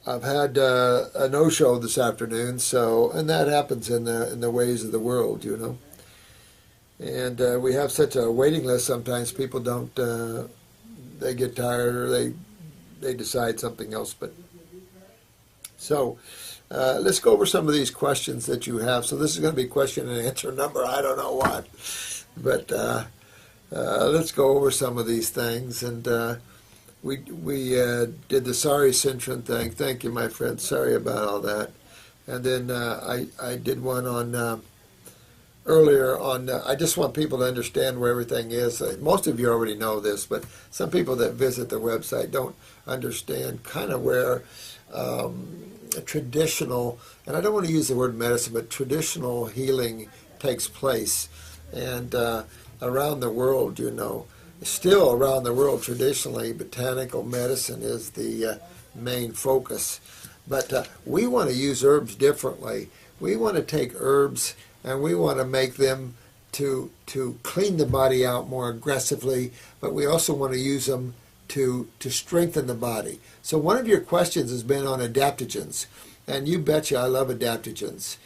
I've had a no-show this afternoon, so and that happens in the ways of the world, you know. And we have such a waiting list. Sometimes people don't. They get tired or they decide something else. But so let's go over some of these questions that you have. So this is going to be question and answer number. I don't know what, but let's go over some of these things. And we did the sorry Cintron thing. Thank you, my friend. Sorry about all that. And then I did one on. Earlier on, I just want people to understand where everything is. Most of you already know this, but some people that visit the website don't understand kind of where traditional, and I don't want to use the word medicine, but traditional healing takes place. And around the world, you know, still around the world, traditionally, botanical medicine is the main focus. But we want to use herbs differently. We want to take herbs and we want to make them to clean the body out more aggressively, but we also want to use them to strengthen the body. So one of your questions has been on adaptogens, and you betcha I love adaptogens.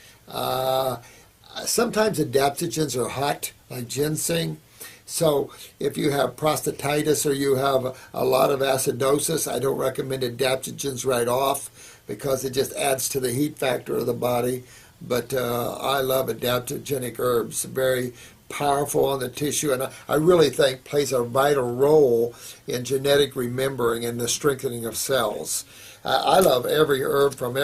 Sometimes adaptogens are hot, like ginseng. So if you have prostatitis or you have a lot of acidosis, I don't recommend adaptogens right off because it just adds to the heat factor of the body. But I love adaptogenic herbs, very powerful on the tissue, and I really think plays a vital role in genetic remembering and the strengthening of cells. I love every herb from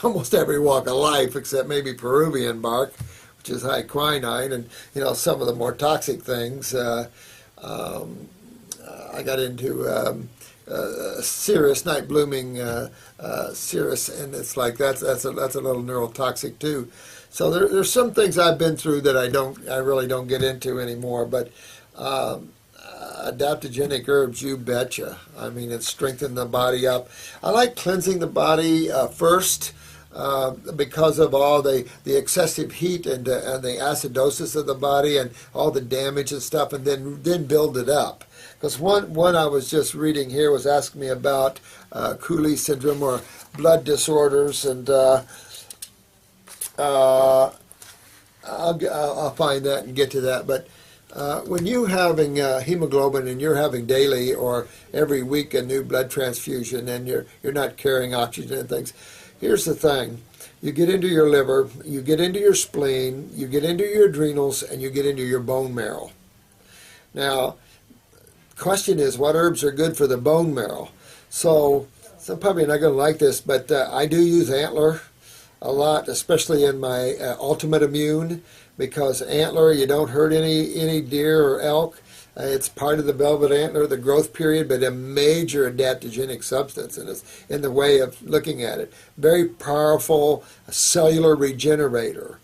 almost every walk of life, except maybe Peruvian bark, which is high quinine, and you know some of the more toxic things. I got into Cirrus, night blooming Cirrus, and it's like that's a little neurotoxic too. So there's some things I've been through that I really don't get into anymore. But adaptogenic herbs, you betcha. I mean, it strengthens the body up. I like cleansing the body first. Because of all the excessive heat and the acidosis of the body and all the damage and stuff, and then build it up. Because one I was just reading here was asking me about Cooley syndrome or blood disorders, and I'll find that and get to that. But when you're having hemoglobin and you're having daily or every week a new blood transfusion and you're not carrying oxygen and things, here's the thing. You get into your liver, you get into your spleen, you get into your adrenals, and you get into your bone marrow. Now, the question is, what herbs are good for the bone marrow? So, some probably not going to like this, but I do use antler a lot, especially in my Ultimate Immune, because antler, you don't hurt any deer or elk. It's part of the velvet antler, the growth period, but a major adaptogenic substance in the way of looking at it. Very powerful cellular regenerator.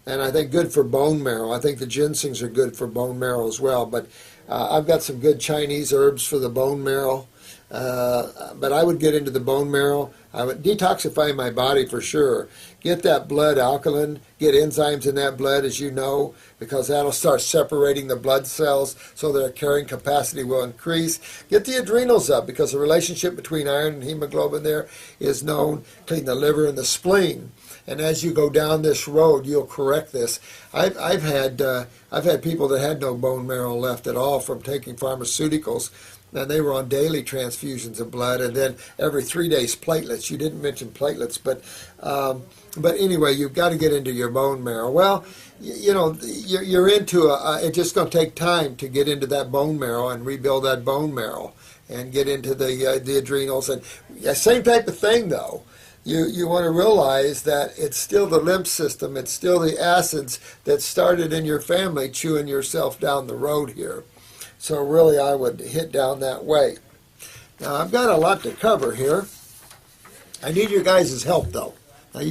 And I think good for bone marrow. I think the ginsengs are good for bone marrow as well. But I've got some good Chinese herbs for the bone marrow. But I would get into the bone marrow. I would detoxify my body for sure. Get that blood alkaline, get enzymes in that blood, as you know, because that'll start separating the blood cells so their carrying capacity will increase. Get the adrenals up because the relationship between iron and hemoglobin there is known. Clean the liver and the spleen. And as you go down this road, you'll correct this. I've had people that had no bone marrow left at all from taking pharmaceuticals. And they were on daily transfusions of blood, and then every 3 days platelets. You didn't mention platelets, but anyway, you've got to get into your bone marrow. Well, you're into it's just going to take time to get into that bone marrow and rebuild that bone marrow and get into the adrenals. And same type of thing, though. You want to realize that it's still the lymph system, it's still the acids that started in your family chewing yourself down the road here. So really, I would hit down that way. Now, I've got a lot to cover here. I need your guys' help, though. Now,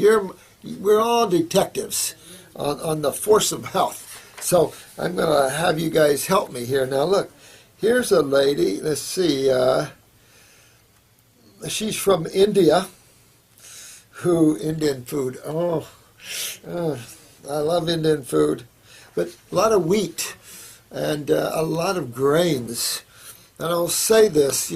we're all detectives on the force of health. So I'm going to have you guys help me here. Now, look, here's a lady. Let's see. She's from India. Indian food. I love Indian food. But a lot of wheat. And a lot of grains. And I'll say this,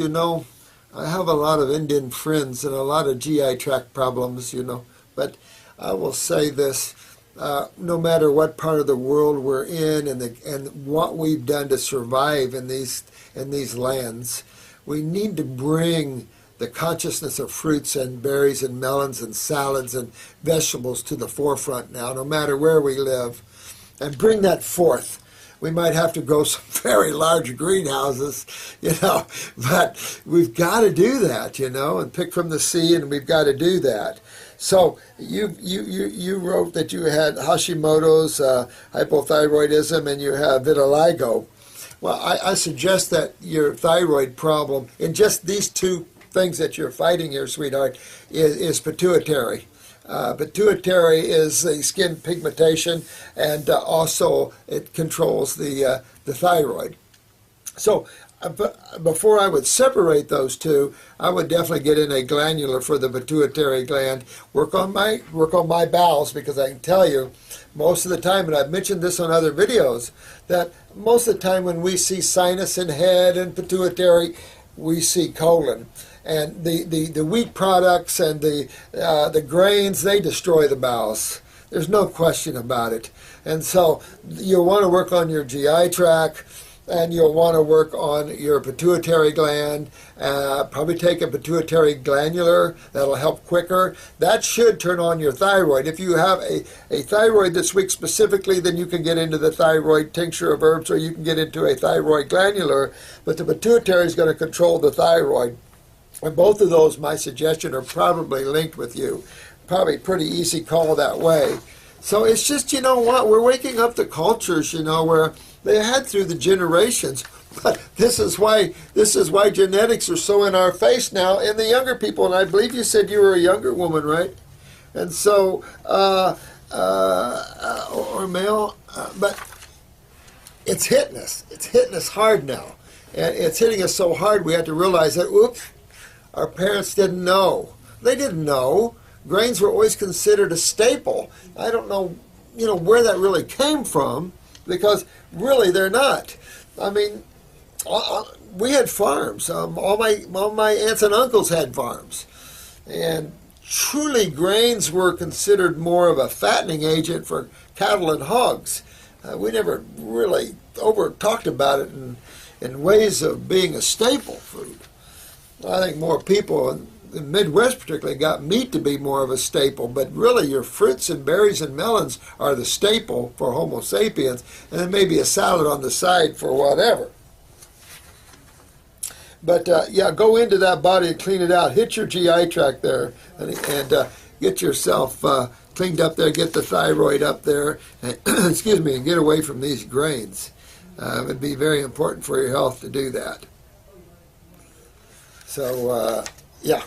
I have a lot of Indian friends and a lot of GI tract problems, you know. But I will say this, no matter what part of the world we're in and what we've done to survive in these lands, we need to bring the consciousness of fruits and berries and melons and salads and vegetables to the forefront now, no matter where we live, and bring that forth. We might have to grow some very large greenhouses, you know, but we've got to do that, you know, and pick from the sea, and we've got to do that. So you wrote that you had Hashimoto's, hypothyroidism, and you have vitiligo. Well, I suggest that your thyroid problem, in just these two things that you're fighting here, sweetheart, is pituitary. Pituitary is the skin pigmentation, and also it controls the thyroid. So before I would separate those two, I would definitely get in a glandular for the pituitary gland. Work on my bowels, because I can tell you, most of the time, and I've mentioned this on other videos, that most of the time when we see sinus and head and pituitary, we see colon. And the wheat products and the grains, they destroy the bowels. There's no question about it. And so you'll want to work on your GI tract, and you'll want to work on your pituitary gland. Probably take a pituitary glandular. That'll help quicker. That should turn on your thyroid. If you have a thyroid that's weak specifically, then you can get into the thyroid tincture of herbs, or you can get into a thyroid glandular. But the pituitary is going to control the thyroid. And both of those, my suggestion, are probably linked with you. Probably pretty easy call that way. So it's just, you know what, we're waking up to cultures, you know, where they had through the generations. But this is why genetics are so in our face now in the younger people. And I believe you said you were a younger woman, right? And so, or male, but it's hitting us. It's hitting us hard now. And it's hitting us so hard we have to realize that, oops, our parents didn't know. They didn't know. Grains were always considered a staple. I don't know, you know, where that really came from, because really they're not. I mean, we had farms. All my aunts and uncles had farms, and truly grains were considered more of a fattening agent for cattle and hogs. We never really talked about it in ways of being a staple food. I think more people in the Midwest particularly got meat to be more of a staple, but really your fruits and berries and melons are the staple for Homo sapiens, and then maybe a salad on the side for whatever. But yeah, go into that body and clean it out. Hit your GI tract there, and get yourself cleaned up there, get the thyroid up there, and, excuse me, and get away from these grains. It would be very important for your health to do that. So, yeah.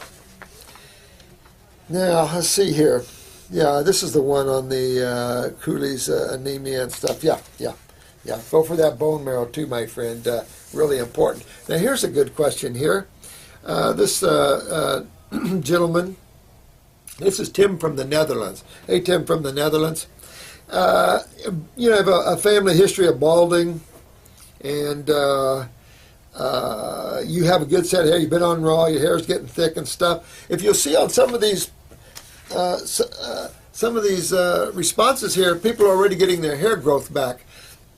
Now, let's see here. Yeah, this is the one on the Cooley's anemia and stuff. Yeah. Go for that bone marrow too, my friend. Really important. Now, here's a good question here. This gentleman, this is Tim from the Netherlands. Hey, Tim from the Netherlands. You have a family history of balding, and you have a good set of hair. You've been on raw. Your hair is getting thick and stuff. If you'll see on some of these responses here, people are already getting their hair growth back.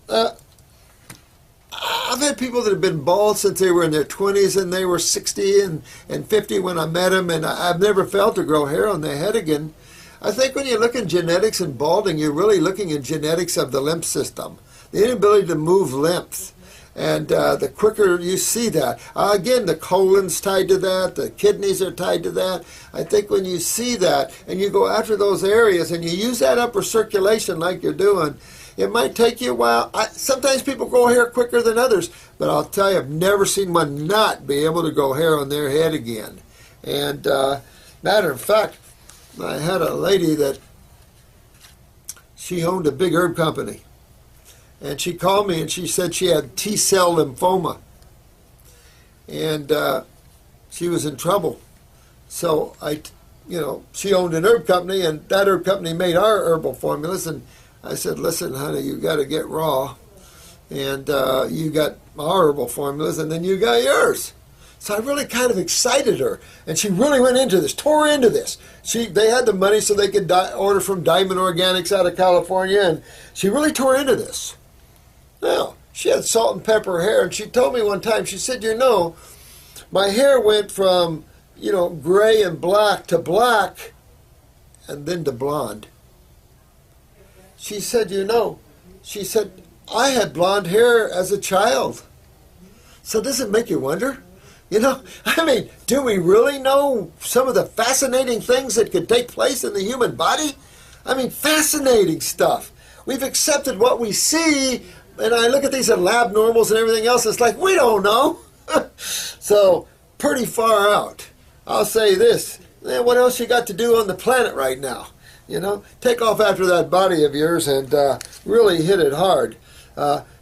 I've had people that have been bald since they were in their 20s, and they were 60 and 50 when I met them, and I've never felt to grow hair on their head again. I think when you look in genetics and balding, you're really looking in genetics of the lymph system, the inability to move lymph. And the quicker you see that, again, the colon's tied to that, the kidneys are tied to that. I think when you see that and you go after those areas and you use that upper circulation like you're doing, it might take you a while. Sometimes people grow hair quicker than others, but I'll tell you, I've never seen one not be able to grow hair on their head again. And matter of fact, I had a lady that she owned a big herb company. And she called me and she said she had T-cell lymphoma. And she was in trouble. So she owned an herb company, and that herb company made our herbal formulas. And I said, listen, honey, you got to get raw. And you got our herbal formulas, and then you got yours. So I really kind of excited her, and she really went into this, tore into this. They had the money so they could order from Diamond Organics out of California, and she really tore into this. Now, she had salt and pepper hair, and she told me one time, she said, my hair went from, gray and black to black, and then to blonde. She said, I had blonde hair as a child. So does it make you wonder? Do we really know some of the fascinating things that could take place in the human body? Fascinating stuff. We've accepted what we see, and I look at these lab normals and everything else, it's like, we don't know. So, pretty far out. I'll say this, what else you got to do on the planet right now? Take off after that body of yours and really hit it hard.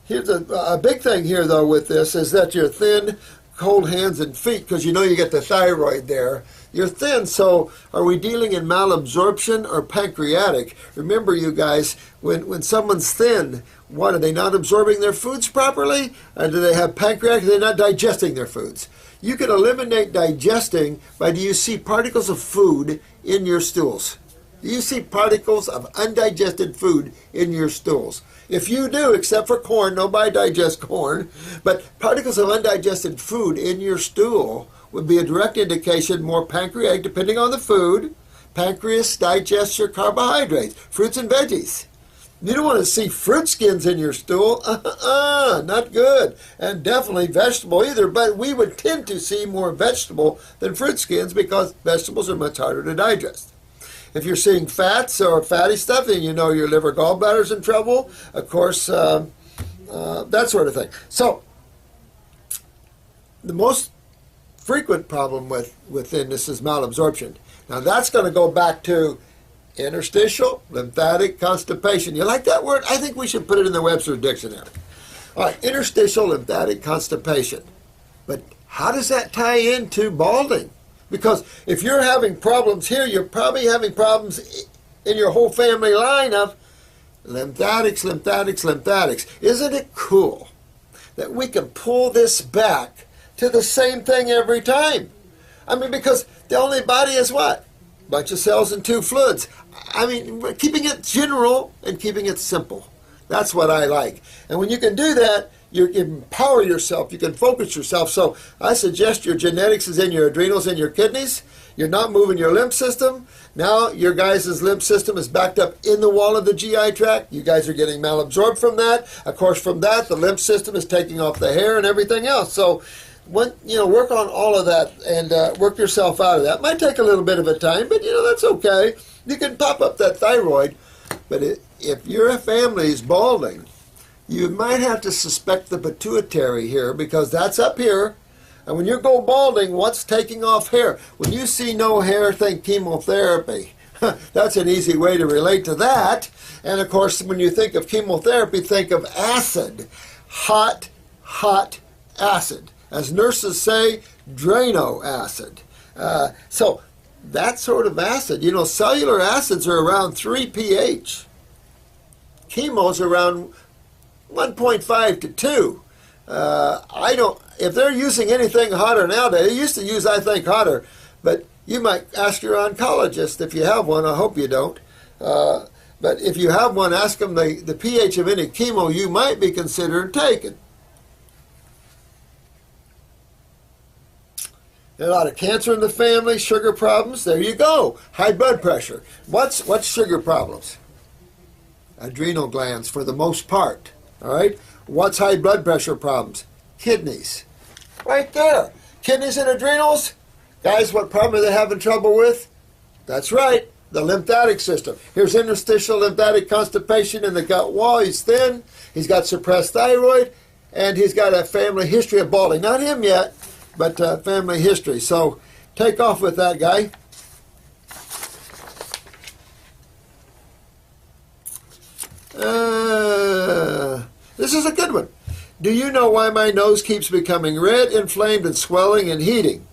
Here's a big thing here, though, with this is that you're thin, cold hands and feet, because you get the thyroid there. You're thin, so are we dealing in malabsorption or pancreatic? Remember, you guys, when someone's thin, what, are they not absorbing their foods properly? Or do they have pancreatic? They're not digesting their foods. You can eliminate digesting by, do you see particles of food in your stools? Do you see particles of undigested food in your stools? If you do, except for corn, nobody digests corn, but particles of undigested food in your stool would be a direct indication more pancreatic, depending on the food. Pancreas digests your carbohydrates, fruits and veggies. You don't want to see fruit skins in your stool. Not good. And definitely vegetable either, but we would tend to see more vegetable than fruit skins because vegetables are much harder to digest. If you're seeing fats or fatty stuff, then your liver gallbladder's in trouble. Of course, that sort of thing. So, the most frequent problem with thinness is malabsorption. Now, that's going to go back to interstitial lymphatic constipation. You like that word? I think we should put it in the Webster's Dictionary. All right, interstitial lymphatic constipation. But how does that tie into balding? Because if you're having problems here, you're probably having problems in your whole family line of lymphatics. Isn't it cool that we can pull this back to the same thing every time? Because the only body is what? Bunch of cells and two fluids. Keeping it general and keeping it simple. That's what I like. And when you can do that, you can empower yourself, you can focus yourself. So I suggest your genetics is in your adrenals and your kidneys. You're not moving your lymph system. Now your guys' lymph system is backed up in the wall of the GI tract. You guys are getting malabsorbed from that. Of course, from that, the lymph system is taking off the hair and everything else. So work on all of that and work yourself out of that. Might take a little bit of a time, but that's okay. You can pop up that thyroid. But if your family is balding, you might have to suspect the pituitary here because that's up here. And when you go balding, what's taking off hair? When you see no hair, think chemotherapy. That's an easy way to relate to that. And of course, when you think of chemotherapy, think of acid. Hot acid. As nurses say, Drano acid. So that sort of acid, cellular acids are around 3 pH. Chemo's around 1.5 to 2. If they're using anything hotter nowadays, they used to use, I think, hotter, but you might ask your oncologist if you have one. I hope you don't. But if you have one, ask them the pH of any chemo you might be considering taking. A lot of cancer in the family, sugar problems. There you go. High blood pressure. What's sugar problems? Adrenal glands for the most part. All right. What's high blood pressure problems? Kidneys. Right there. Kidneys and adrenals. Guys, what problem are they having trouble with? That's right. The lymphatic system. Here's interstitial lymphatic constipation in the gut wall. He's thin. He's got suppressed thyroid. And he's got a family history of balding. Not him yet, but family history. So take off with that guy. This is a good one. Do you know why my nose keeps becoming red, inflamed, and swelling and heating?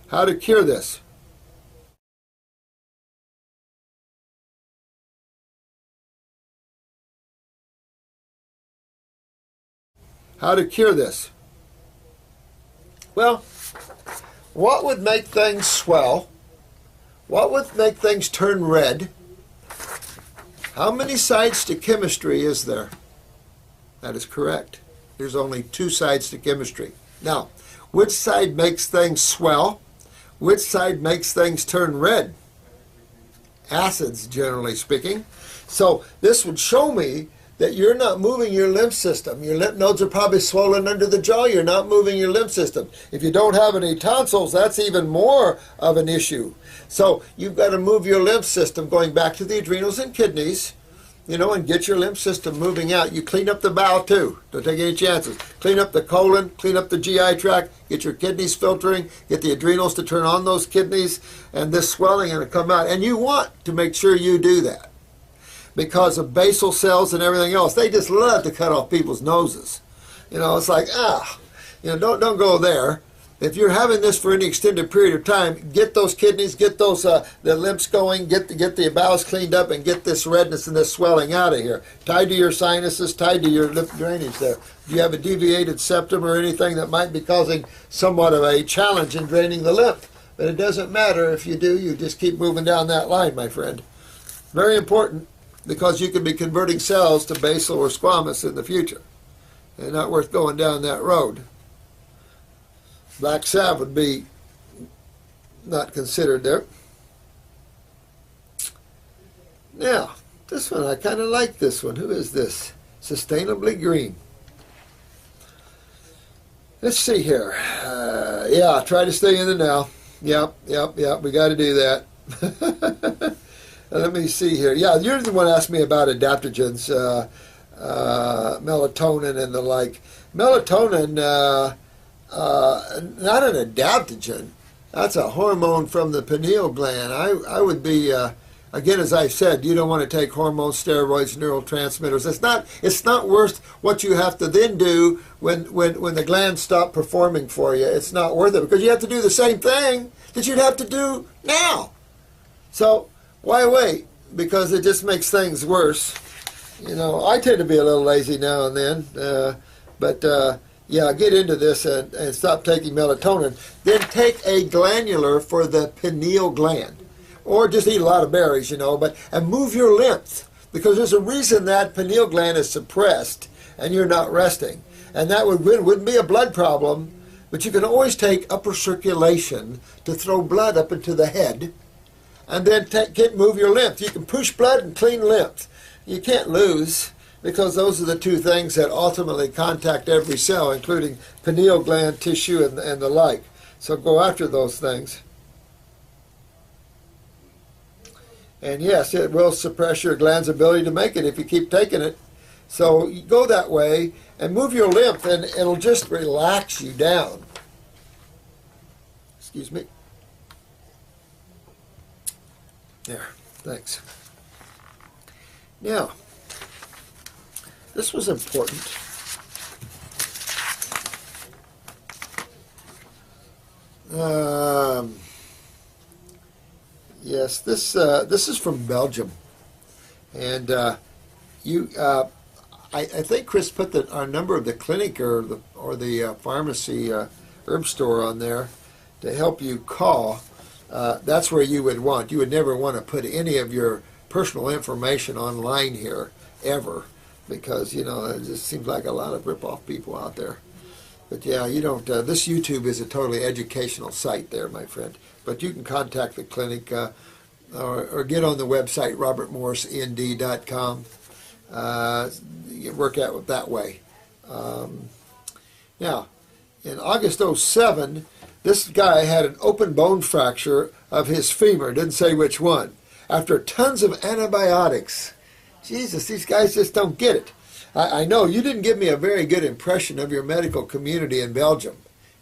How to cure this? How to cure this? Well, what would make things swell? What would make things turn red? How many sides to chemistry is there? That is correct. There's only 2 sides to chemistry. Now, which side makes things swell? Which side makes things turn red? Acids, generally speaking. So this would show me that you're not moving your lymph system. Your lymph nodes are probably swollen under the jaw. You're not moving your lymph system. If you don't have any tonsils, that's even more of an issue. So you've got to move your lymph system, going back to the adrenals and kidneys, and get your lymph system moving out. You clean up the bowel too. Don't take any chances. Clean up the colon, clean up the GI tract, get your kidneys filtering, get the adrenals to turn on those kidneys, and this swelling going to come out. And you want to make sure you do that, because of basal cells and everything else. They just love to cut off people's noses. It's like, don't go there. If you're having this for any extended period of time, get those kidneys, get those the lymphs going, get the bowels cleaned up, and get this redness and this swelling out of here. Tied to your sinuses, tied to your lymph drainage there. Do you have a deviated septum or anything that might be causing somewhat of a challenge in draining the lymph? But it doesn't matter if you do. You just keep moving down that line, my friend. Very important, because you could be converting cells to basal or squamous in the future. And not worth going down that road. Black salve would be not considered there. Now, this one, I kind of like this one. Who is this? Sustainably Green. Let's see here. Yeah, try to stay in the now. Yep, we got to do that. Let me see here. Yeah, you're the one who asked me about adaptogens, melatonin and the like. Melatonin, not an adaptogen. That's a hormone from the pineal gland. I would be, again, as I said, you don't want to take hormones, steroids, neurotransmitters. It's not worth what you have to then do when the glands stop performing for you. It's not worth it, because you have to do the same thing that you'd have to do now. So why wait? Because it just makes things worse. I tend to be a little lazy now and then, but yeah, get into this and stop taking melatonin. Then take a glandular for the pineal gland. Or just eat a lot of berries, and move your lymph. Because there's a reason that pineal gland is suppressed and you're not resting. And that wouldn't be a blood problem, but you can always take upper circulation to throw blood up into the head. And then move your lymph. You can push blood and clean lymph. You can't lose, because those are the 2 things that ultimately contact every cell, including pineal gland tissue and the like. So go after those things. And yes, it will suppress your gland's ability to make it if you keep taking it. So you go that way and move your lymph, and it'll just relax you down. Excuse me. There, thanks. Now, this was important. Yes, this is from Belgium, and I think Chris put our number of the clinic or the pharmacy herb store on there to help you call. That's where you would never want to put any of your personal information online here ever, because it just seems like a lot of rip-off people out there. But yeah, you don't. This YouTube is a totally educational site there, my friend. But you can contact the clinic or get on the website robertmorseend.com. Work out it that way. Now, in August '07, this guy had an open bone fracture of his femur. Didn't say which one. After tons of antibiotics. Jesus, these guys just don't get it. I know you didn't give me a very good impression of your medical community in Belgium.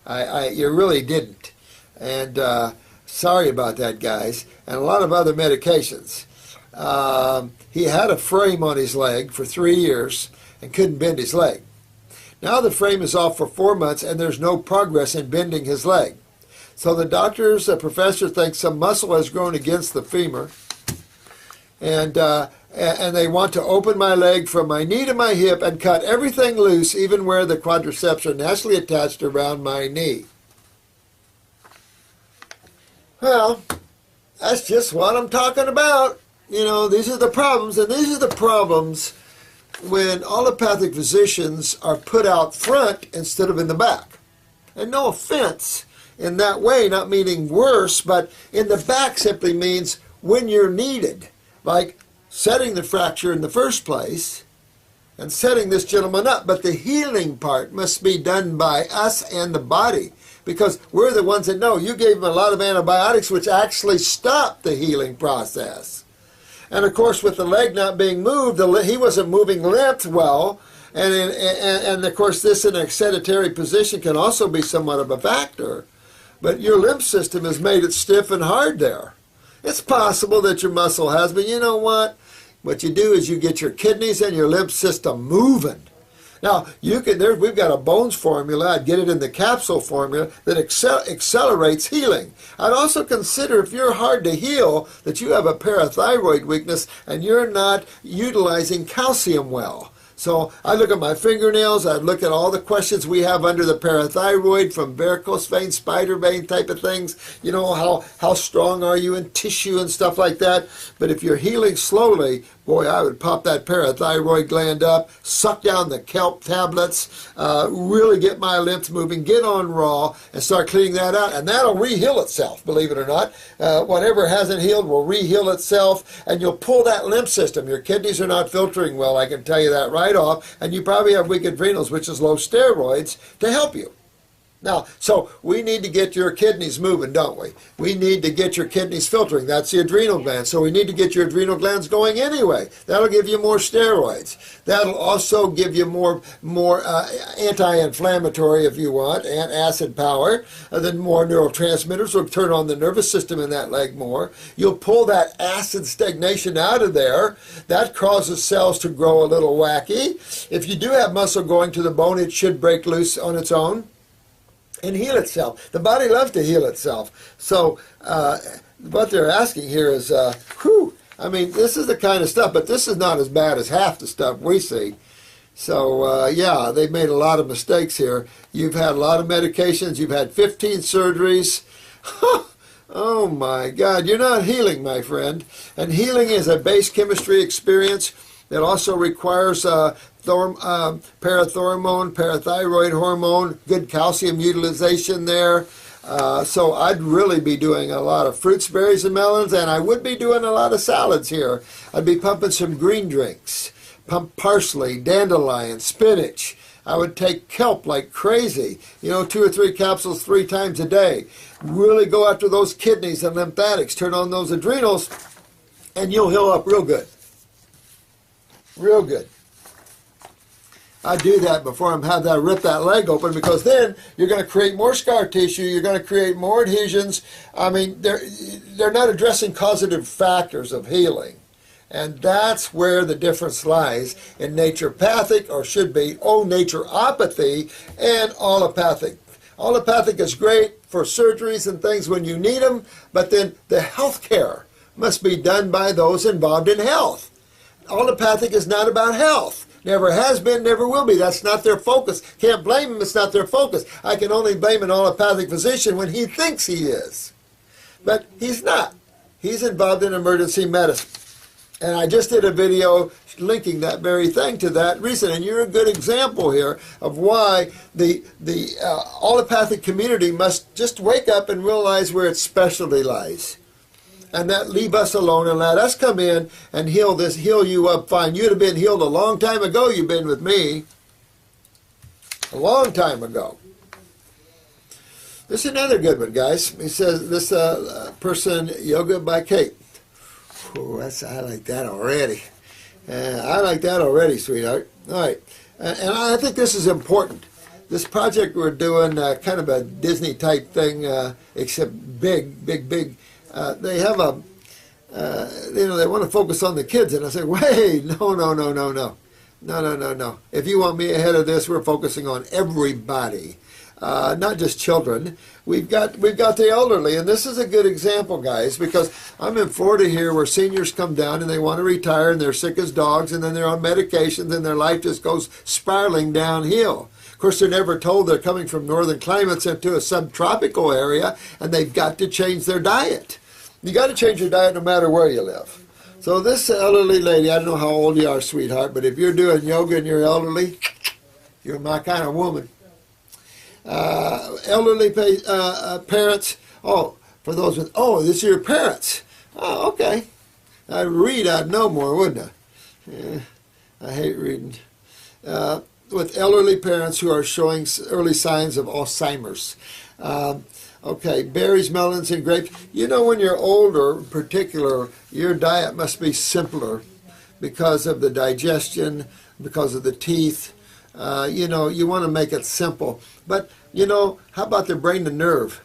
You really didn't. And sorry about that, guys. And a lot of other medications. He had a frame on his leg for 3 years and couldn't bend his leg. Now the frame is off for 4 months and there's no progress in bending his leg. So the professor thinks some muscle has grown against the femur. And they want to open my leg from my knee to my hip and cut everything loose, even where the quadriceps are naturally attached around my knee. Well, that's just what I'm talking about. You know, these are the problems, and these are the problems when allopathic physicians are put out front instead of in the back. And no offense in that way, not meaning worse, but in the back simply means when you're needed, like setting the fracture in the first place and setting this gentleman up. But the healing part must be done by us and the body, because we're the ones that know. You gave him a lot of antibiotics which actually stopped the healing process. And of course, with the leg not being moved, he wasn't moving lymph well. And of course, this in a sedentary position can also be somewhat of a factor. But your lymph system has made it stiff and hard there. It's possible that your muscle has, but you know what? What you do is you get your kidneys and your lymph system moving. Now, we've got a bones formula. I'd get it in the capsule formula that accelerates healing. I'd also consider, if you're hard to heal, that you have a parathyroid weakness and you're not utilizing calcium well. So I look at my fingernails, I look at all the questions we have under the parathyroid, from varicose vein, spider vein type of things. You know, how strong are you in tissue and stuff like that. But if you're healing slowly, boy, I would pop that parathyroid gland up, suck down the kelp tablets, really get my lymph moving, get on raw, and start cleaning that out. And that'll re-heal itself, believe it or not. Whatever hasn't healed will re-heal itself, and you'll pull that lymph system. Your kidneys are not filtering well, I can tell you that right off, and you probably have weak adrenals, which is low steroids, to help you. Now, so we need to get your kidneys moving, don't we? We need to get your kidneys filtering. That's the adrenal glands. So we need to get your adrenal glands going anyway. That'll give you more steroids. That'll also give you more anti-inflammatory, if you want, and acid power. And then more neurotransmitters will turn on the nervous system in that leg more. You'll pull that acid stagnation out of there. That causes cells to grow a little wacky. If you do have muscle going to the bone, it should break loose on its own and heal itself. The body loves to heal itself. So what they're asking here is, I mean, this is the kind of stuff, but this is not as bad as half the stuff we see. So, yeah, they've made a lot of mistakes here. You've had a lot of medications. You've had 15 surgeries. Oh, my God. You're not healing, my friend. And healing is a base chemistry experience. It also requires parathormone, parathyroid hormone, good calcium utilization there. So I'd really be doing a lot of fruits, berries, and melons, and I would be doing a lot of salads here. I'd be pumping some green drinks, pump parsley, dandelion, spinach. I would take kelp like crazy, 2 or 3 capsules 3 times a day. Really go after those kidneys and lymphatics, turn on those adrenals, and you'll heal up real good. Real good. I do that before I have that rip that leg open, because then you're going to create more scar tissue. You're going to create more adhesions. I mean, they're not addressing causative factors of healing. And that's where the difference lies in naturopathic, or should be, naturopathy, and allopathic. Allopathic is great for surgeries and things when you need them, but then the health care must be done by those involved in health. Allopathic is not about health. Never has been, never will be. That's not their focus. Can't blame them, it's not their focus. I can only blame an allopathic physician when he thinks he is. But he's not. He's involved in emergency medicine. And I just did a video linking that very thing to that reason. And you're a good example here of why the allopathic community must just wake up and realize where its specialty lies. And that leave us alone and let us come in and heal you up fine. You'd have been healed a long time ago. You've been with me. A long time ago. This is another good one, guys. He says, this person, Yoga by Kate. Oh, I like that already. I like that already, sweetheart. All right. And I think this is important. This project we're doing, kind of a Disney-type thing, except big. They have they want to focus on the kids, and I say, wait, no. If you want me ahead of this, we're focusing on everybody, not just children. We've got the elderly, and this is a good example, guys, because I'm in Florida here where seniors come down and they want to retire, and they're sick as dogs, and then they're on medications, and their life just goes spiraling downhill. Of course, they're never told they're coming from northern climates into a subtropical area, and they've got to change their diet. You got to change your diet no matter where you live. So this elderly lady, I don't know how old you are, sweetheart, but if you're doing yoga and you're elderly, you're my kind of woman. Elderly parents, oh, for those with, oh, this is your parents. Oh, okay. I'd read, I'd know more, wouldn't I? Yeah, I hate reading. With elderly parents who are showing early signs of Alzheimer's. Okay, berries, melons, and grapes. You know, when you're older, in particular, your diet must be simpler because of the digestion, because of the teeth. You know, you want to make it simple. But, you know, how about the brain and nerve?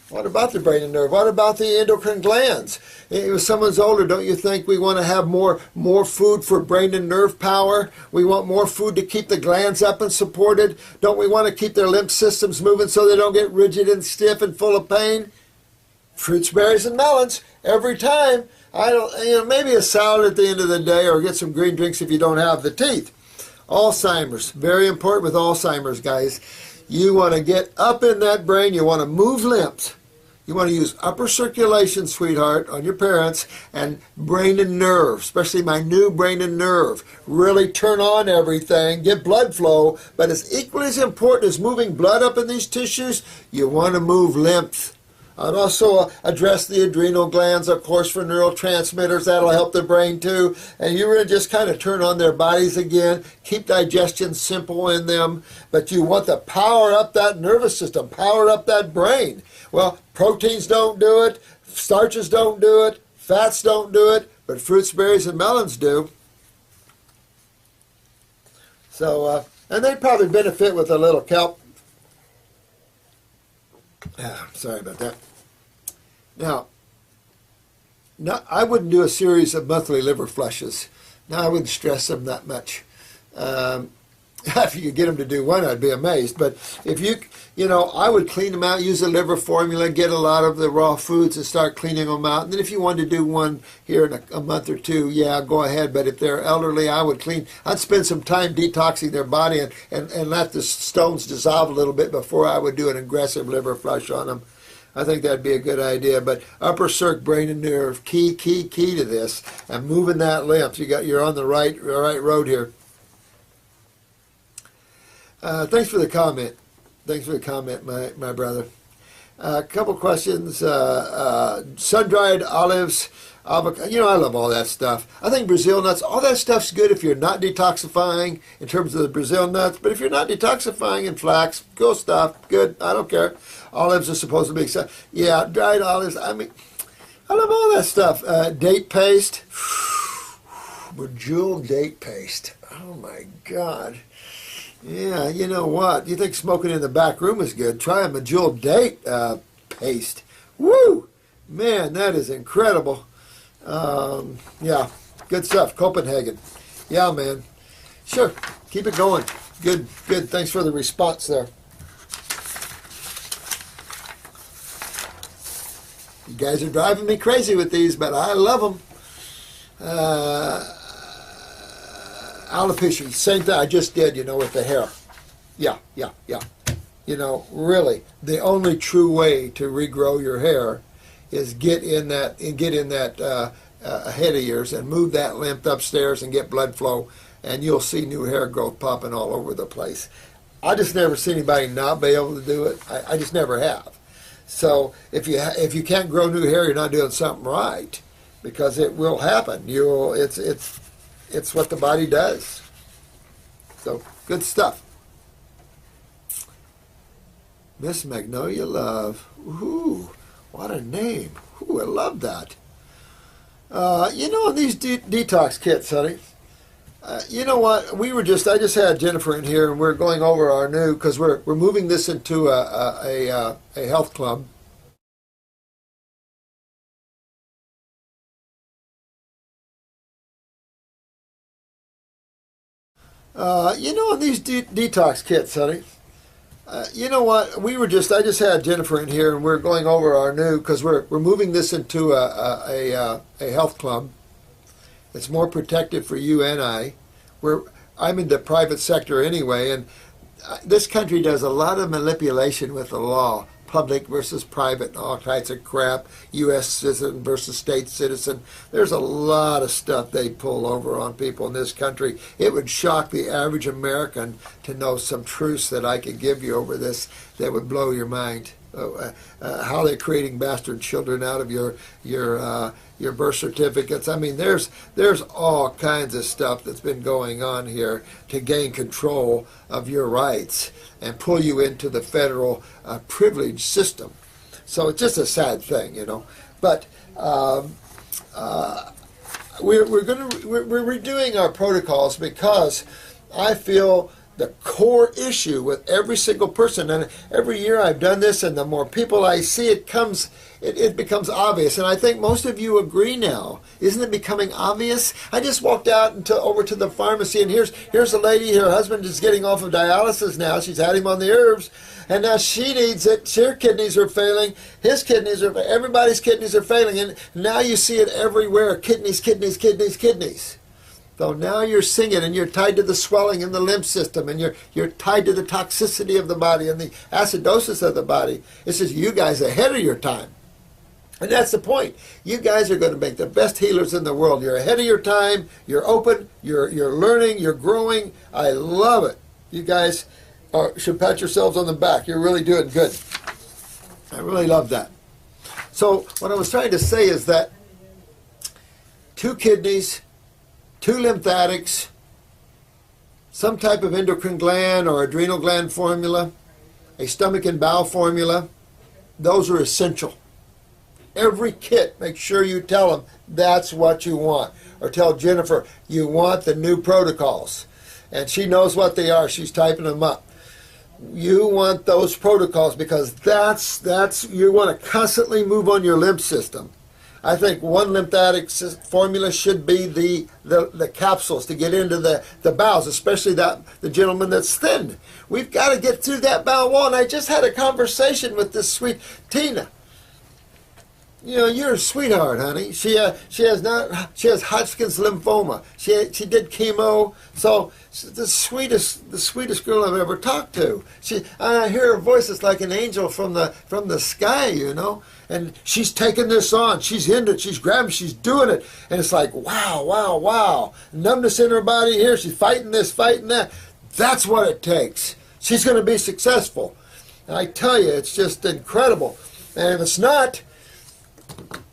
What about the brain and nerve? What about the endocrine glands? If someone's older, don't you think we want to have more food for brain and nerve power? We want more food to keep the glands up and supported? Don't we want to keep their lymph systems moving so they don't get rigid and stiff and full of pain? Fruits, berries, and melons every time. I don't, you know, maybe a salad at the end of the day, or get some green drinks if you don't have the teeth. Alzheimer's, very important with Alzheimer's, guys. You want to get up in that brain. You want to move lymph. You want to use upper circulation, sweetheart, on your parents, and brain and nerve, especially my new brain and nerve. Really turn on everything, get blood flow, but as equally as important as moving blood up in these tissues, you want to move lymph. I'd also address the adrenal glands, of course, for neurotransmitters. That'll help the brain too. And you're going to just kind of turn on their bodies again, keep digestion simple in them. But you want to power up that nervous system, power up that brain. Well, proteins don't do it, starches don't do it, fats don't do it, but fruits, berries, and melons do. So, and they probably benefit with a little kelp. Sorry about that. Now, I wouldn't do a series of monthly liver flushes. Now, I wouldn't stress them that much. If you could get them to do one, I'd be amazed. But if you know, I would clean them out, use a liver formula, get a lot of the raw foods and start cleaning them out. And then if you wanted to do one here in a month or two, yeah, go ahead. But if they're elderly, I'd spend some time detoxing their body and let the stones dissolve a little bit before I would do an aggressive liver flush on them. I think that'd be a good idea. But upper circ, brain and nerve, key to this, and moving that lymph. You're on the right road here. Thanks for the comment. Thanks for the comment, my brother. A couple questions. Sun-dried olives, avocado. You know, I love all that stuff. I think Brazil nuts, all that stuff's good if you're not detoxifying in terms of the Brazil nuts. But if you're not detoxifying in flax, cool stuff. Good. I don't care. Olives are supposed to be, yeah, dried olives. I mean, I love all that stuff. Date paste. Bejeweled date paste. Oh, my God. Yeah, you know what? You think smoking in the back room is good? Try a bejeweled date paste. Woo! Man, that is incredible. Yeah, good stuff. Copenhagen. Yeah, man. Sure. Keep it going. Good. Thanks for the response there. You guys are driving me crazy with these, but I love them. Alopecia, same thing I just did, you know, with the hair. Yeah. You know, really, the only true way to regrow your hair is get in that head of yours and move that lymph upstairs and get blood flow, and you'll see new hair growth popping all over the place. I just never see anybody not be able to do it. I just never have. So if you can't grow new hair, you're not doing something right, because it will happen. It's what the body does. So, good stuff. Miss Magnolia Love. Ooh, what a name. Ooh, I love that. You know, these detox kits, honey. You know what? I just had Jennifer in here, and we're going over our new, because we're moving this into a health club. You know, these detox kits, honey. You know what? I just had Jennifer in here, and we're going over our new, because we're moving this into a health club. It's more protective for you and I. I'm in the private sector anyway, and this country does a lot of manipulation with the law. Public versus private and all kinds of crap. U.S. citizen versus state citizen. There's a lot of stuff they pull over on people in this country. It would shock the average American to know some truths that I could give you over this that would blow your mind. How they're creating bastard children out of your birth certificates. I mean, there's all kinds of stuff that's been going on here to gain control of your rights and pull you into the federal privilege system. So it's just a sad thing, you know. But we're redoing our protocols because I feel the core issue with every single person, and every year I've done this, and the more people I see, it becomes obvious. And I think most of you agree now. Isn't it becoming obvious? I just walked out over to the pharmacy, and here's a lady. Her husband is getting off of dialysis now. She's had him on the herbs, and now she needs it. Her kidneys are failing. His kidneys are. Everybody's kidneys are failing, and now you see it everywhere. Kidneys, kidneys, kidneys, kidneys. So now you're seeing it, and you're tied to the swelling in the lymph system, and you're tied to the toxicity of the body and the acidosis of the body. It says you guys are ahead of your time. And that's the point. You guys are going to make the best healers in the world. You're ahead of your time. You're open. You're learning. You're growing. I love it. You guys should pat yourselves on the back. You're really doing good. I really love that. So what I was trying to say is that 2 kidneys, 2 lymphatics, some type of endocrine gland or adrenal gland formula, a stomach and bowel formula, those are essential. Every kit, make sure you tell them that's what you want. Or tell Jennifer you want the new protocols. And she knows what they are. She's typing them up. You want those protocols because that's you want to constantly move on your lymph system. I think one lymphatic formula should be the capsules to get into the bowels, especially the gentleman that's thin. We've got to get through that bowel wall. And I just had a conversation with this sweet Tina. You know, you're a sweetheart, honey. She has Hodgkin's lymphoma. She did chemo. So she's the sweetest girl I've ever talked to. I hear her voice. It's like an angel from the sky, you know. And she's taking this on. She's into it. She's grabbing. She's doing it. And it's like, wow, wow, wow. Numbness in her body here. She's fighting this, fighting that. That's what it takes. She's going to be successful. And I tell you, it's just incredible. And if it's not,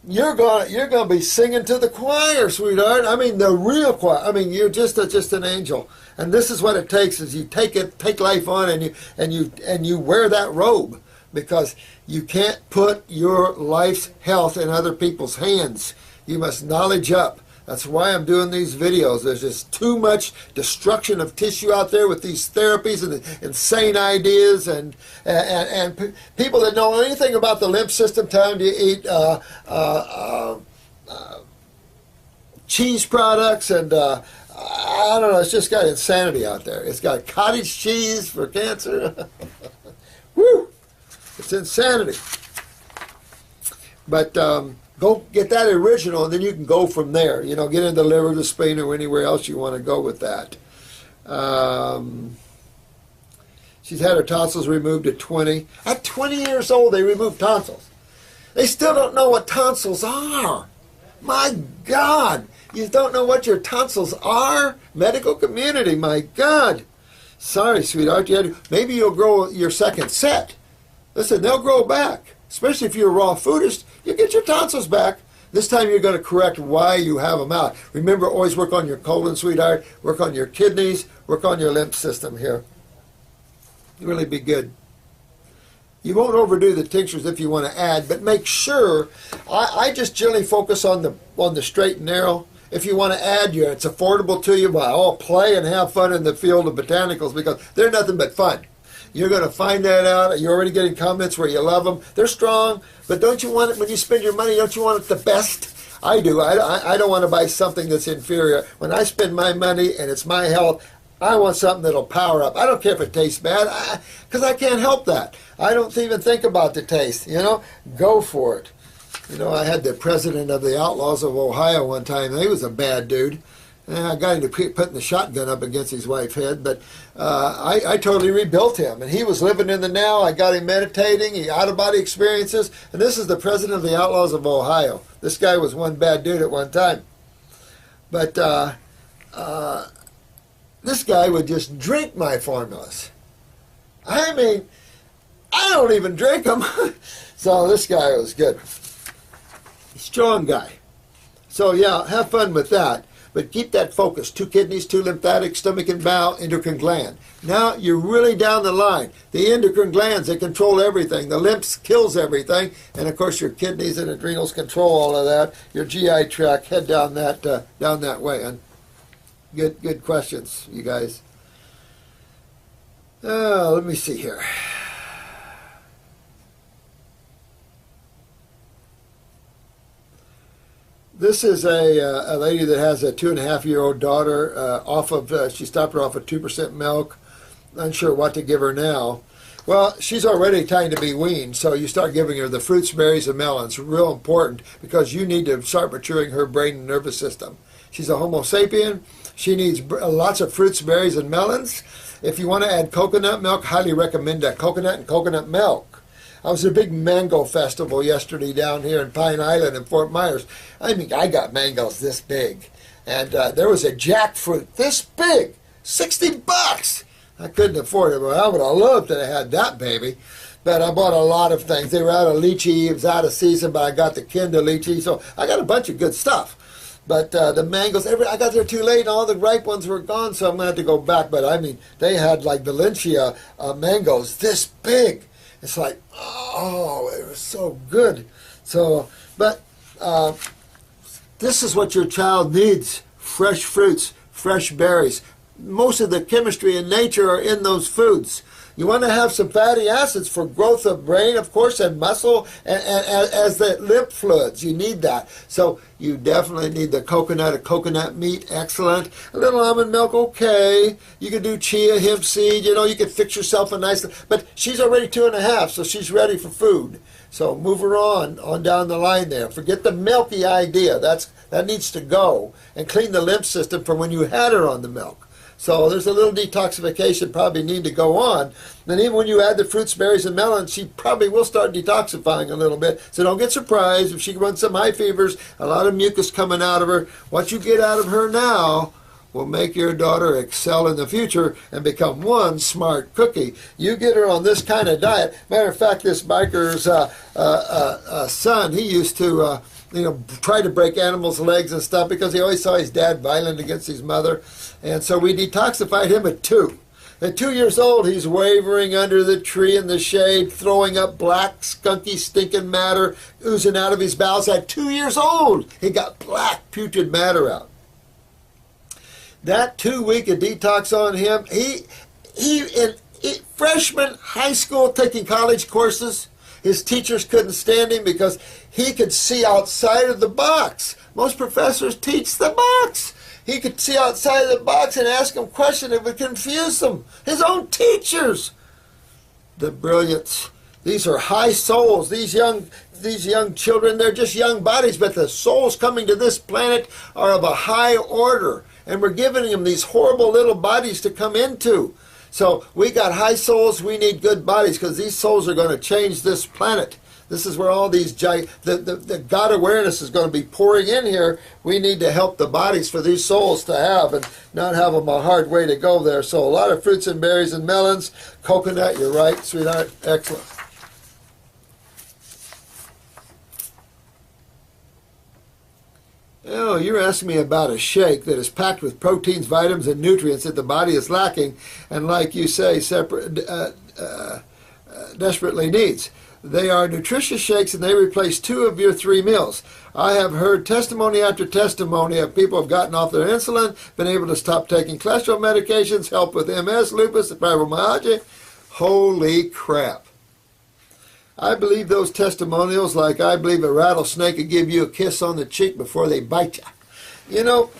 you're gonna be singing to the choir, sweetheart. I mean, the real choir. I mean, you're just an angel. And this is what it takes: is you take life on, and you wear that robe, because you can't put your life's health in other people's hands. You must knowledge up. That's why I'm doing these videos. There's just too much destruction of tissue out there with these therapies and insane ideas, and people that know anything about the lymph system telling you to eat cheese products, and I don't know, it's just got insanity out there. It's got cottage cheese for cancer. Woo! It's insanity. But go get that original, and then you can go from there. You know, get into the liver, the spleen, or anywhere else you want to go with that. She's had her tonsils removed at 20. At 20 years old, they removed tonsils. They still don't know what tonsils are. My God, you don't know what your tonsils are? Medical community, my God. Sorry, sweetheart. Maybe you'll grow your second set. Listen, they'll grow back. Especially if you're a raw foodist, you get your tonsils back. This time you're going to correct why you have them out. Remember, always work on your colon, sweetheart. Work on your kidneys. Work on your lymph system here. Really be good. You won't overdo the tinctures if you want to add, but make sure. I just generally focus on the straight and narrow. If you want to add, it's affordable to you. Well, play and have fun in the field of botanicals, because they're nothing but fun. You're going to find that out. You're already getting comments where you love them. They're strong, but don't you want it, when you spend your money, don't you want it the best? I do. I don't want to buy something that's inferior. When I spend my money and it's my health, I want something that'll power up. I don't care if it tastes bad, because I can't help that. I don't even think about the taste, you know. Go for it. You know, I had the president of the Outlaws of Ohio one time. He was a bad dude. I got him to keep putting the shotgun up against his wife's head, but I totally rebuilt him. And he was living in the now. I got him meditating, he out-of-body experiences. And this is the president of the Outlaws of Ohio. This guy was one bad dude at one time. But this guy would just drink my formulas. I mean, I don't even drink them. So this guy was good. Strong guy. So yeah, have fun with that. But keep that focus. 2 kidneys, 2 lymphatics, stomach and bowel, endocrine gland. Now you're really down the line. The endocrine glands, they control everything. The lymphs kills everything. And of course your kidneys and adrenals control all of that. Your GI tract, head down that way. And good questions, you guys. Let me see here. This is a lady that has a 2.5-year-old daughter she stopped her off of 2% milk. Unsure what to give her now. Well, she's already trying to be weaned, so you start giving her the fruits, berries, and melons. Real important because you need to start maturing her brain and nervous system. She's a Homo sapien. She needs lots of fruits, berries, and melons. If you want to add coconut milk, highly recommend that coconut and coconut milk. I was at a big mango festival yesterday down here in Pine Island in Fort Myers. I mean, I got mangoes this big. And there was a jackfruit this big, $60. I couldn't afford it, but I would have loved to have had that baby. But I bought a lot of things. They were out of lychee. It was out of season, but I got the Kinder lychee. So I got a bunch of good stuff. But the mangoes, I got there too late, and all the ripe ones were gone, so I'm going to have to go back. But I mean, they had like Valencia mangoes this big. It's like, oh, it was so good. So, but this is what your child needs. Fresh fruits, fresh berries. Most of the chemistry in nature are in those foods. You want to have some fatty acids for growth of brain, of course, and muscle, and as the lymph fluids. You need that. So you definitely need the coconut meat, excellent. A little almond milk, okay. You can do chia, hemp seed, you can fix yourself a nice, but she's already 2.5, so she's ready for food. So move her on down the line there. Forget the milky idea. That needs to go, and clean the lymph system from when you had her on the milk. So there's a little detoxification probably need to go on. And even when you add the fruits, berries, and melons, she probably will start detoxifying a little bit. So don't get surprised if she runs some high fevers, a lot of mucus coming out of her. What you get out of her now will make your daughter excel in the future and become one smart cookie. You get her on this kind of diet. Matter of fact, this biker's son, he used to try to break animals' legs and stuff because he always saw his dad violent against his mother. And so we detoxified him at 2. At 2 years old, he's wavering under the tree in the shade, throwing up black, skunky, stinking matter oozing out of his bowels. At 2 years old, he got black, putrid matter out. That 2-week of detox on him, he freshman high school taking college courses, his teachers couldn't stand him because he could see outside of the box. Most professors teach the box. He could see outside of the box and ask them questions that would confuse them. His own teachers. The brilliance. These are high souls. These young children, they're just young bodies, but the souls coming to this planet are of a high order. And we're giving them these horrible little bodies to come into. So we got high souls, we need good bodies because these souls are going to change this planet. This is where all these, the God awareness is going to be pouring in here. We need to help the bodies for these souls to have and not have them a hard way to go there. So a lot of fruits and berries and melons. Coconut, you're right, sweetheart. Excellent. Oh, you're asking me about a shake that is packed with proteins, vitamins, and nutrients that the body is lacking and, like you say, desperately needs. They are nutritious shakes, and they replace 2 of your 3 meals. I have heard testimony after testimony of people who have gotten off their insulin, been able to stop taking cholesterol medications, help with MS, lupus, and fibromyalgia. Holy crap. I believe those testimonials like I believe a rattlesnake could give you a kiss on the cheek before they bite you. You know,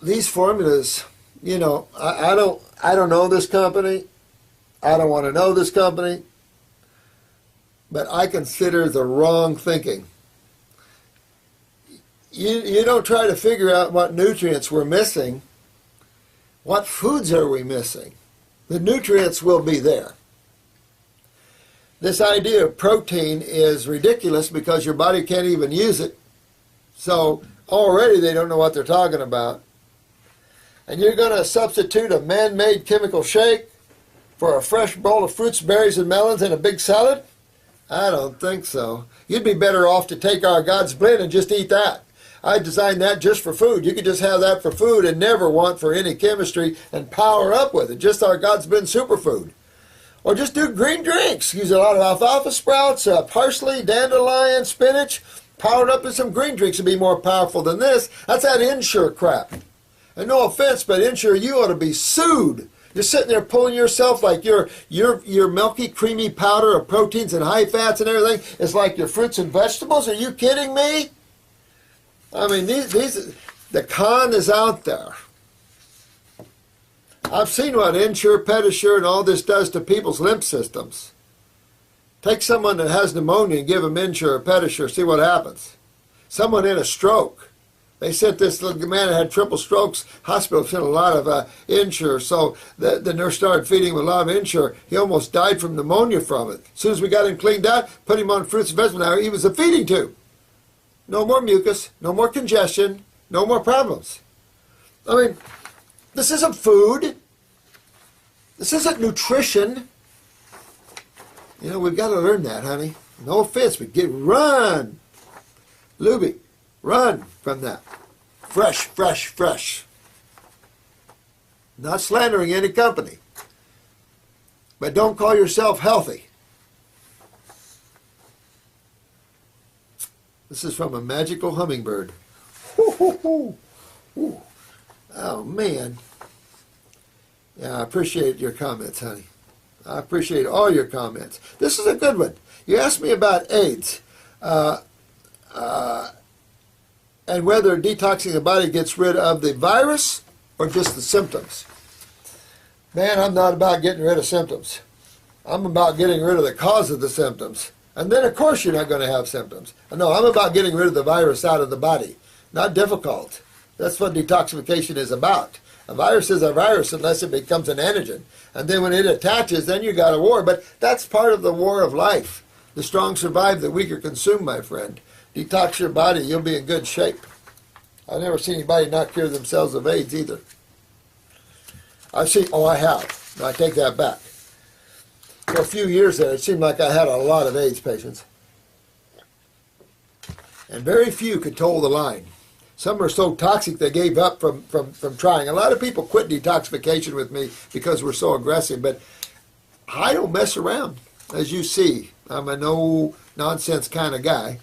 these formulas, I don't know this company. I don't want to know this company, but I consider the wrong thinking. you don't try to figure out what nutrients we're missing. What foods are we missing? The nutrients will be there. This idea of protein is ridiculous because your body can't even use it. So already they don't know what they're talking about. And you're going to substitute a man-made chemical shake for a fresh bowl of fruits, berries, and melons in a big salad? I don't think so. You'd be better off to take our God's blend and just eat that. I designed that just for food. You could just have that for food and never want for any chemistry and power up with it. Just our God's blend superfood. Or just do green drinks. Use a lot of alfalfa sprouts, parsley, dandelion, spinach. Powered up with some green drinks to be more powerful than this. That's that Ensure crap. And no offense, but Ensure, you ought to be sued. You're sitting there pulling yourself like your milky, creamy powder of proteins and high fats and everything is like your fruits and vegetables. Are you kidding me? I mean, the con is out there. I've seen what Ensure, Pedisure, and all this does to people's lymph systems. Take someone that has pneumonia and give them Ensure or Pedisure, see what happens. Someone in a stroke. They sent this little man that had triple strokes, hospital sent a lot of Ensure, so the nurse started feeding him a lot of Ensure. He almost died from pneumonia from it. As soon as we got him cleaned out, put him on fruits and vegetables, now he was a feeding tube. No more mucus, no more congestion, no more problems. I mean, this isn't food. This isn't nutrition. You know, we've got to learn that, honey. No offense, but run. Luby, run from that. Fresh, fresh, fresh. Not slandering any company. But don't call yourself healthy. This is from a magical hummingbird. Ooh. Oh, man. Yeah, I appreciate your comments, honey. I appreciate all your comments. This is a good one. You asked me about AIDS and whether detoxing the body gets rid of the virus or just the symptoms. Man, I'm not about getting rid of symptoms. I'm about getting rid of the cause of the symptoms. And then, of course, you're not going to have symptoms. No, I'm about getting rid of the virus out of the body. Not difficult. That's what detoxification is about. A virus is a virus unless it becomes an antigen. And then when it attaches, then you got a war. But that's part of the war of life. The strong survive, the weaker consume, my friend. Detox your body, you'll be in good shape. I've never seen anybody not cure themselves of AIDS either. I have. No, I take that back. For a few years there, it seemed like I had a lot of AIDS patients. And very few could toe the line. Some are so toxic they gave up from trying. A lot of people quit detoxification with me because we're so aggressive, but I don't mess around, as you see. I'm a no-nonsense kind of guy.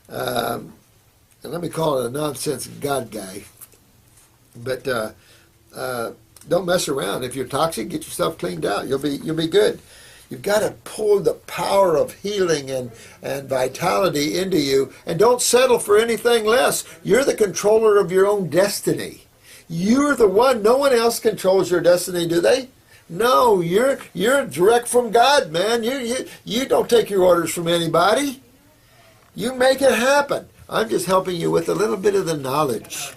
And let me call it a nonsense God guy. But don't mess around. If you're toxic, get yourself cleaned out. You'll be good. You've got to pull the power of healing and vitality into you, and don't settle for anything less. You're the controller of your own destiny. You're the one. No one else controls your destiny, do they? No, you're direct from God, man. You don't take your orders from anybody. You make it happen. I'm just helping you with a little bit of the knowledge.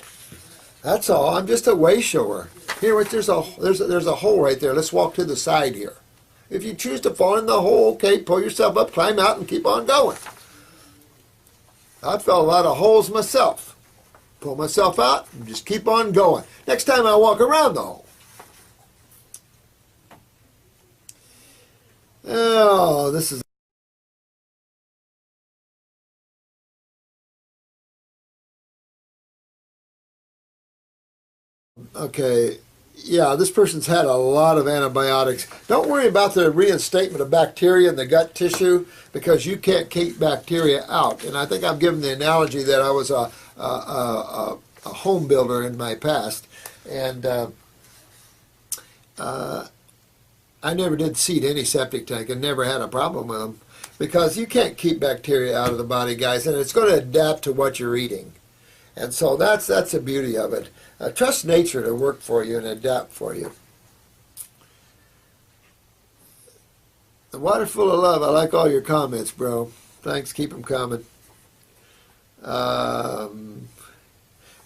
That's all. I'm just a way shower. Here, there's a hole right there. Let's walk to the side here. If you choose to fall in the hole, okay, pull yourself up, climb out, and keep on going. I fell a lot of holes myself. Pull myself out and just keep on going. Next time I walk around the hole. Oh, this is... Okay. Yeah, this person's had a lot of antibiotics. Don't worry about the reinstatement of bacteria in the gut tissue because you can't keep bacteria out. And I think I've given the analogy that I was a home builder in my past. And I never did seed any septic tank and never had a problem with them because you can't keep bacteria out of the body, guys, and it's going to adapt to what you're eating. And so that's the beauty of it. Trust nature to work for you and adapt for you. The water full of love. I like all your comments, bro. Thanks. Keep them coming.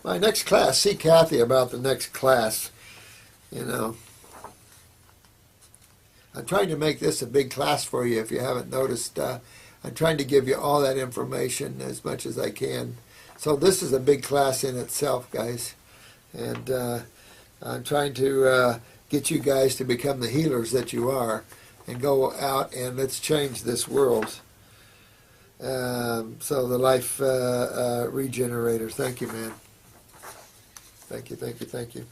My next class, see Kathy about the next class. You know, I'm trying to make this a big class for you if you haven't noticed. I'm trying to give you all that information as much as I can. So this is a big class in itself, guys. And I'm trying to get you guys to become the healers that you are and go out and let's change this world. So the life regenerator. Thank you, man. Thank you, thank you, thank you.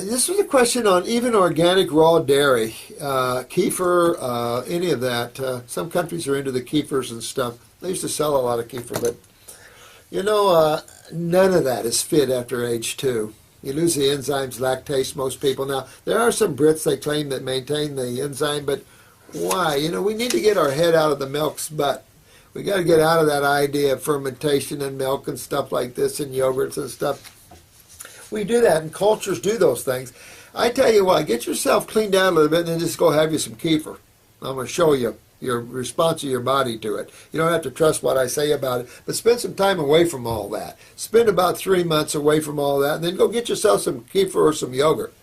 This was a question on even organic raw dairy, kefir, any of that. Some countries are into the kefirs and stuff. They used to sell a lot of kefir, but you know, none of that is fit after age 2. You lose the enzymes, lactase, most people. Now, there are some Brits, they claim, that maintain the enzyme, but why? You know, we need to get our head out of the milk's butt. We got to get out of that idea of fermentation and milk and stuff like this and yogurts and stuff. We do that, and cultures do those things. I tell you what, get yourself cleaned out a little bit and then just go have you some kefir. I'm going to show you your response of your body to it. You don't have to trust what I say about it, but spend some time away from all that. Spend about 3 months away from all that, and then go get yourself some kefir or some yogurt.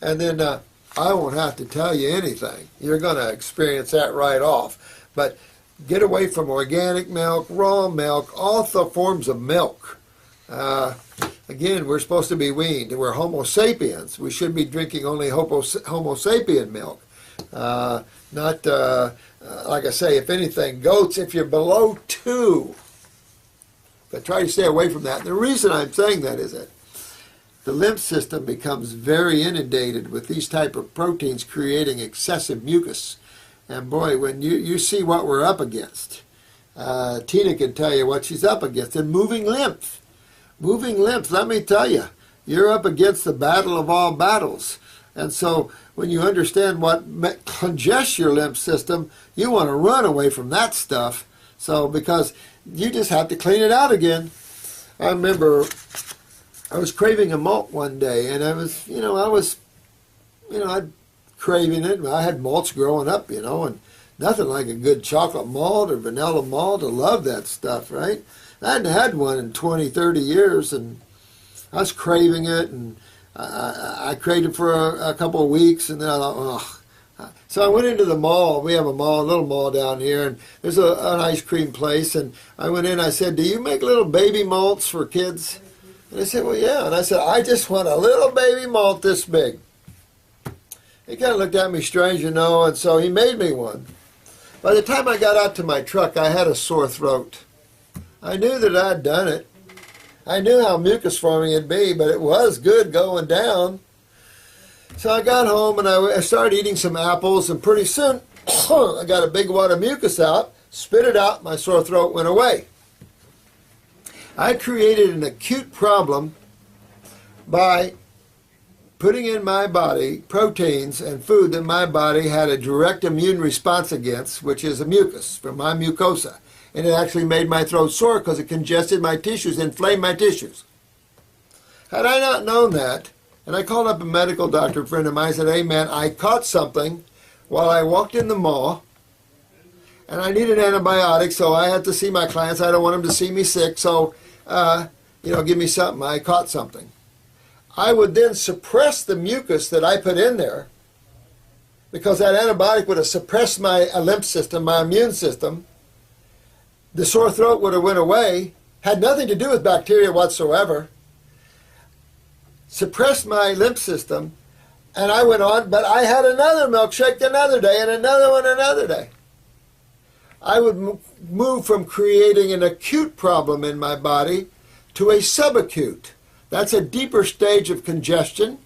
And then I won't have to tell you anything. You're going to experience that right off. But get away from organic milk, raw milk, all the forms of milk. Again, we're supposed to be weaned. We're Homo sapiens. We should be drinking only Homo sapien milk. Not, like I say, if anything, goats, if you're below 2. But try to stay away from that. And the reason I'm saying that is that the lymph system becomes very inundated with these type of proteins creating excessive mucus. And boy, when you see what we're up against, Tina can tell you what she's up against. And moving lymph. Moving lymph, let me tell you, you're up against the battle of all battles. And so when you understand what congests your lymph system, you want to run away from that stuff. So because you just have to clean it out again. I remember I was craving a malt one day, and I'd craving it. I had malts growing up, and nothing like a good chocolate malt or vanilla malt. I love that stuff, right? I hadn't had one in 20, 30 years, and I was craving it, and I craved it for a couple of weeks, and then I thought, oh. So I went into the mall. We have a little mall down here, and there's an ice cream place, and I went in, I said, do you make little baby malts for kids? And they said, well, yeah. And I said, I just want a little baby malt this big. He kind of looked at me strange, and so he made me one. By the time I got out to my truck, I had a sore throat. I knew that I'd done it. I knew how mucus forming it'd be, but it was good going down. So I got home and I started eating some apples, and pretty soon I got a big wad of mucus out, spit it out, my sore throat went away. I created an acute problem by putting in my body proteins and food that my body had a direct immune response against, which is a mucus from my mucosa. And it actually made my throat sore because it congested my tissues, inflamed my tissues. Had I not known that, and I called up a medical doctor friend of mine, I said, hey man, I caught something while I walked in the mall, and I needed antibiotics, so I had to see my clients. I don't want them to see me sick, so, give me something. I caught something. I would then suppress the mucus that I put in there, because that antibiotic would have suppressed my lymph system, my immune system. The sore throat would have went away, had nothing to do with bacteria whatsoever, suppressed my lymph system, and I went on, but I had another milkshake another day and another one another day. I would move from creating an acute problem in my body to a subacute. That's a deeper stage of congestion.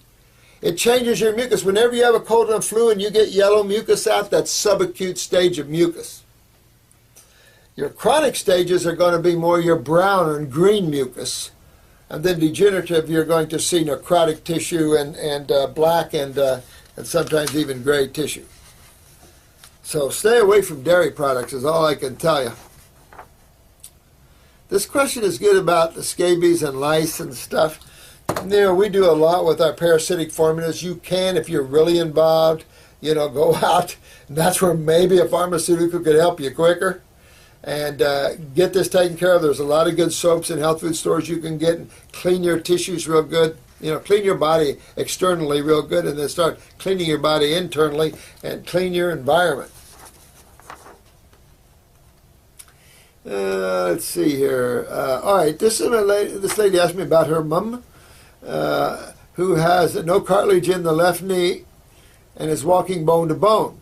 It changes your mucus. Whenever you have a cold and flu and you get yellow mucus out, that's subacute stage of mucus. Your chronic stages are going to be more your brown and green mucus. And then degenerative, you're going to see necrotic tissue and black and sometimes even gray tissue. So stay away from dairy products is all I can tell you. This question is good about the scabies and lice and stuff. We do a lot with our parasitic formulas. You can, if you're really involved, go out. And that's where maybe a pharmaceutical could help you quicker. and get this taken care of. There's a lot of good soaps and health food stores you can get, and clean your tissues real good. Clean your body externally real good, and then start cleaning your body internally and clean your environment. Let's see here. All right, this lady asked me about her mom, who has no cartilage in the left knee and is walking bone to bone.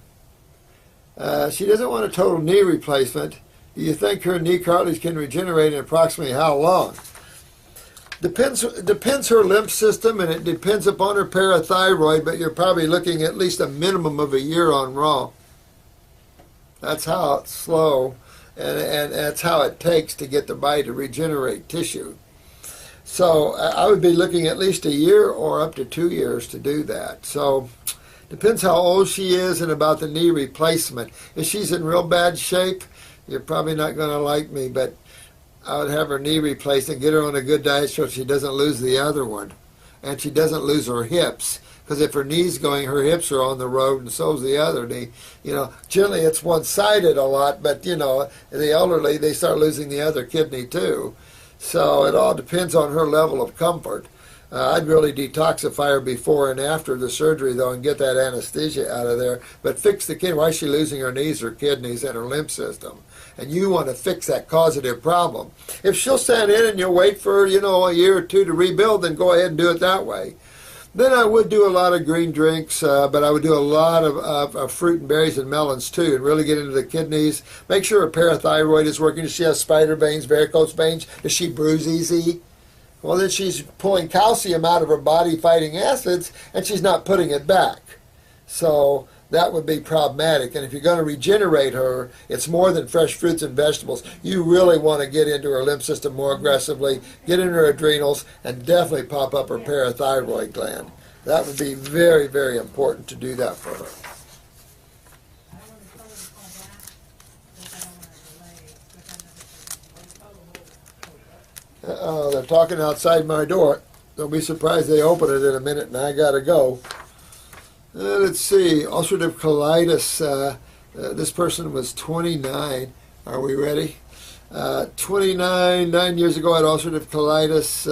She doesn't want a total knee replacement. Do you think her knee cartilage can regenerate in approximately how long? Depends her lymph system, and it depends upon her parathyroid, but you're probably looking at least a minimum of a year on raw. That's how it's slow, and that's how it takes to get the body to regenerate tissue. So I would be looking at least a year or up to 2 years to do that. So depends how old she is and about the knee replacement. If she's in real bad shape, you're probably not going to like me, but I would have her knee replaced and get her on a good diet so she doesn't lose the other one. And she doesn't lose her hips. Because if her knee's going, her hips are on the road, and so's the other knee. Generally it's one-sided a lot, but, the elderly, they start losing the other kidney too. So it all depends on her level of comfort. I'd really detoxify her before and after the surgery, though, and get that anesthesia out of there. But fix the kidney. Why is she losing her knees, her kidneys, and her lymph system? And you want to fix that causative problem. If she'll stand in and you'll wait for, a year or two to rebuild, then go ahead and do it that way. Then I would do a lot of green drinks, but I would do a lot of fruit and berries and melons too, and really get into the kidneys. Make sure her parathyroid is working. Does she have spider veins, varicose veins? Does she bruise easy? Well, then she's pulling calcium out of her body fighting acids, and she's not putting it back. So that would be problematic. And if you're going to regenerate her, it's more than fresh fruits and vegetables. You really want to get into her lymph system more aggressively, get into her adrenals, and definitely pop up her parathyroid gland. That would be very, very important to do that for her. They're talking outside my door. Don't be surprised they open it in a minute and I gotta go. Let's see, ulcerative colitis. This person was 29. Are we ready? 9 years ago I had ulcerative colitis.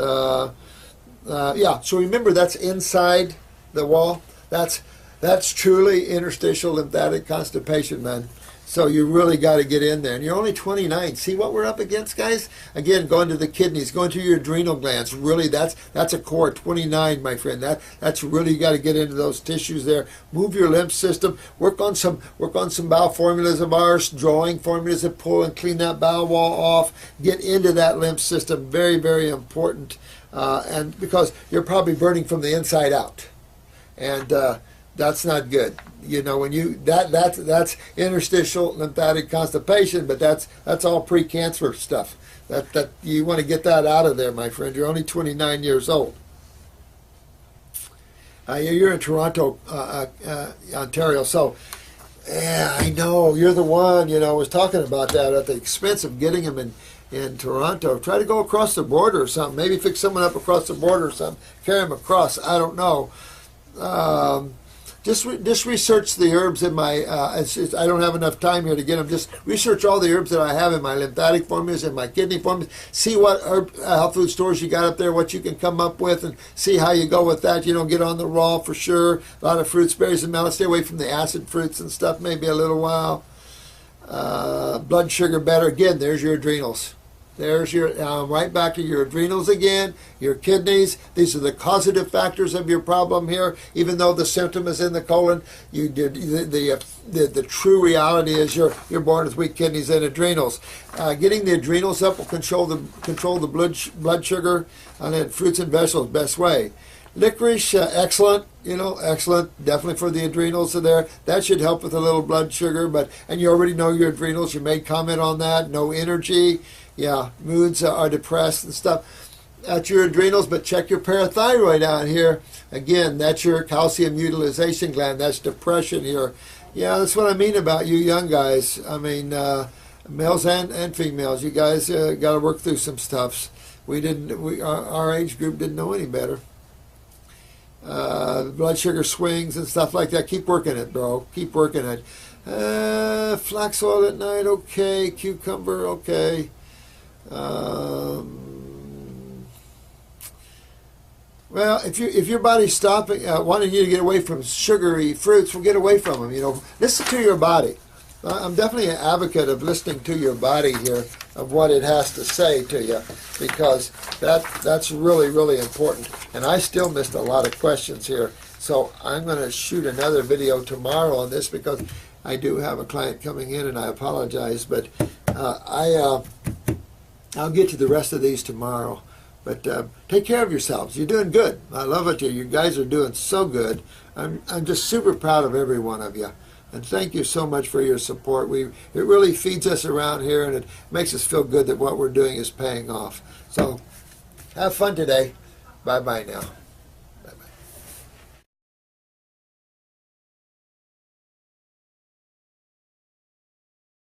Yeah, so remember that's inside the wall. That's truly interstitial lymphatic constipation, man. So you really got to get in there. And you're only 29. See what we're up against, guys? Again, going to the kidneys, going to your adrenal glands. Really, that's a core 29, my friend. That's really, you got to get into those tissues there. Move your lymph system. Work on some bowel formulas of ours, drawing formulas that pull and clean that bowel wall off. Get into that lymph system. Very, very important. And because you're probably burning from the inside out. And that's not good. When that's interstitial lymphatic constipation, but that's all pre-cancer stuff. That you want to get that out of there, my friend. You're only 29 years old. You're in Toronto, Ontario. So, yeah, I know you're the one. I was talking about that at the expense of getting him in Toronto. Try to go across the border or something. Maybe fix someone up across the border or something. Carry him across. I don't know. Just research the herbs in my, I don't have enough time here to get them. Just research all the herbs that I have in my lymphatic formulas and my kidney formulas. See what herb, health food stores you got up there, what you can come up with, and see how you go with that. Get on the raw for sure. A lot of fruits, berries, and melons. Stay away from the acid fruits and stuff maybe a little while. Blood sugar better. Again, there's your adrenals. There's your, right back to your adrenals again, your kidneys. These are the causative factors of your problem here. Even though the symptom is in the colon, the true reality is you're born with weak kidneys and adrenals. Getting the adrenals up will control the blood sugar, and then fruits and vegetables, best way. Licorice, excellent, excellent, definitely for the adrenals are there. That should help with a little blood sugar, and you already know your adrenals. You made comment on that. No energy. Yeah, moods are depressed and stuff. That's your adrenals, but check your parathyroid out here. Again, that's your calcium utilization gland. That's depression here. Yeah, that's what I mean about you young guys. I mean, males and females. You guys got to work through some stuffs. Our age group didn't know any better. blood sugar swings and stuff like that. Keep working it, bro. Keep working it. Flax oil at night, okay. Cucumber, okay. Well, if your body's stopping, wanting you to get away from sugary fruits, well, get away from them. You know, listen to your body. I'm definitely an advocate of listening to your body here, of what it has to say to you, because that's really, really important. And I still missed a lot of questions here, so I'm going to shoot another video tomorrow on this, because I do have a client coming in, and I apologize, but I'll get to the rest of these tomorrow. But take care of yourselves. You're doing good. I love it. You guys are doing so good. I'm just super proud of every one of you. And thank you so much for your support. It really feeds us around here, and it makes us feel good that what we're doing is paying off. So have fun today. Bye-bye now.